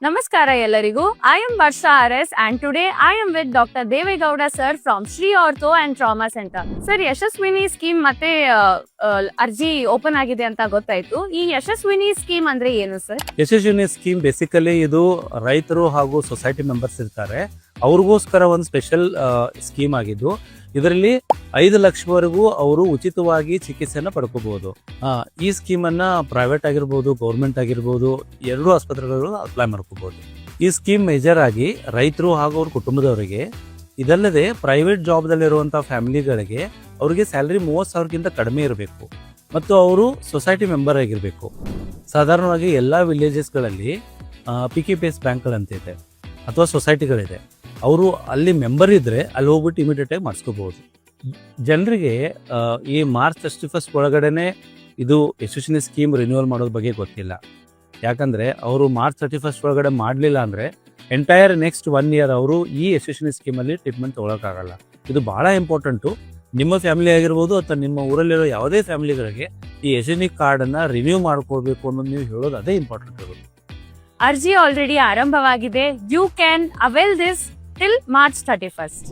ನಮಸ್ಕಾರ ಎಲ್ಲರಿಗೂ. I am Varsha RS and today I am with Dr. Devegowda sir from Sri Ortho and Trauma Center. Sir, Yeshasvini scheme ಮತ್ತೆ ಅರ್ಜಿ open ಆಗಿದೆ ಅಂತ ಗೊತ್ತಾಯ್ತು. ಈ ಯಶಸ್ವಿನಿ ಸ್ಕೀಮ್ ಅಂದ್ರೆ ಏನು ಸರ್? ಯಶಸ್ವಿನಿ ಸ್ಕೀಮ್ ಬೇಸಿಕಲಿ ಇದು ರೈತರು ಹಾಗೂ ಸೊಸೈಟಿ ಮೆಂಬರ್ಸ್ ಇರ್ತಾರೆ, ಅವ್ರಿಗೋಸ್ಕರ ಒಂದು ಸ್ಪೆಷಲ್ ಸ್ಕೀಮ್ ಆಗಿದ್ದು, ಇದರಲ್ಲಿ 5 ಲಕ್ಷವರೆಗೂ ಅವರು ಉಚಿತವಾಗಿ ಚಿಕಿತ್ಸೆನ ಪಡ್ಕೋಬಹುದು. ಈ ಸ್ಕೀಮ್ ಅನ್ನ ಪ್ರೈವೇಟ್ ಆಗಿರ್ಬೋದು, ಗೌರ್ಮೆಂಟ್ ಆಗಿರ್ಬೋದು, ಎರಡೂ ಆಸ್ಪತ್ರೆಗಳು ಅಪ್ಲೈ ಮಾಡ್ಕೋಬಹುದು. ಈ ಸ್ಕೀಮ್ ಮೇಜರ್ ಆಗಿ ರೈತರು ಹಾಗೂ ಅವ್ರ ಕುಟುಂಬದವರಿಗೆ, ಇದಲ್ಲದೆ ಪ್ರೈವೇಟ್ ಜಾಬ್ ದಲ್ಲಿರುವಂತಹ ಫ್ಯಾಮಿಲಿಗಳಿಗೆ ಅವರಿಗೆ ಸ್ಯಾಲರಿ 30,000ಗಿಂತ ಕಡಿಮೆ ಇರಬೇಕು ಮತ್ತು ಅವರು ಸೊಸೈಟಿ ಮೆಂಬರ್ ಆಗಿರಬೇಕು. ಸಾಧಾರಣವಾಗಿ ಎಲ್ಲ ವಿಲೇಜಸ್ಗಳಲ್ಲಿ PKPS ಬ್ಯಾಂಕ್ಗಳಂತ ಇದೆ ಅಥವಾ ಸೊಸೈಟಿಗಳಿದೆ. ಅವರು ಅಲ್ಲಿ ಮೆಂಬರ್ ಇದ್ರೆ ಅಲ್ಲಿ ಹೋಗ್ಬಿಟ್ಟು ಇಮಿಡಿಯೇಟ್ ಆಗಿ ಮಾಡಿಸ್ಕೋಬಹುದು. ಜನರಿಗೆ ಈ ಮಾರ್ಚ್ 31 ಒಳಗಡೆನೆ ಇದು ಯಶಸ್ವಿನಿ ಸ್ಕೀಮ್ ರಿನ್ಯೂವಲ್ ಮಾಡೋದ್ರ ಬಗ್ಗೆ ಗೊತ್ತಿಲ್ಲ. ಯಾಕಂದ್ರೆ ಅವರು ಮಾರ್ಚ್ 31 ಒಳಗಡೆ ಮಾಡಲಿಲ್ಲ ಅಂದ್ರೆ ಎಂಟೈರ್ ನೆಕ್ಸ್ಟ್ 1 ಇಯರ್ ಅವರು ಈ ಯಶಸ್ವಿನಿ ಸ್ಕೀಮಲ್ಲಿ ಟ್ರೀಟ್ಮೆಂಟ್ ತೊಗೊಳಕ್ಕಾಗಲ್ಲ. ಇದು ಬಹಳ ಇಂಪಾರ್ಟೆಂಟು. ನಿಮ್ಮ ಫ್ಯಾಮಿಲಿ ಆಗಿರ್ಬೋದು ಅಥವಾ ನಿಮ್ಮ ಊರಲ್ಲಿರೋ ಯಾವುದೇ ಫ್ಯಾಮಿಲಿಗಳಿಗೆ ಈ ಯಶಸ್ವಿನಿ ಕಾರ್ಡನ್ನು ರಿನ್ಯೂ ಮಾಡ್ಕೊಳ್ಬೇಕು ಅನ್ನೋದು ನೀವು ಹೇಳೋದು ಅದೇ ಇಂಪಾರ್ಟೆಂಟ್ ಇರೋದು. ಅರ್ಜಿ ಆಲ್ರೆಡಿ ಆರಂಭವಾಗಿದೆ. You can avail this till March 31st.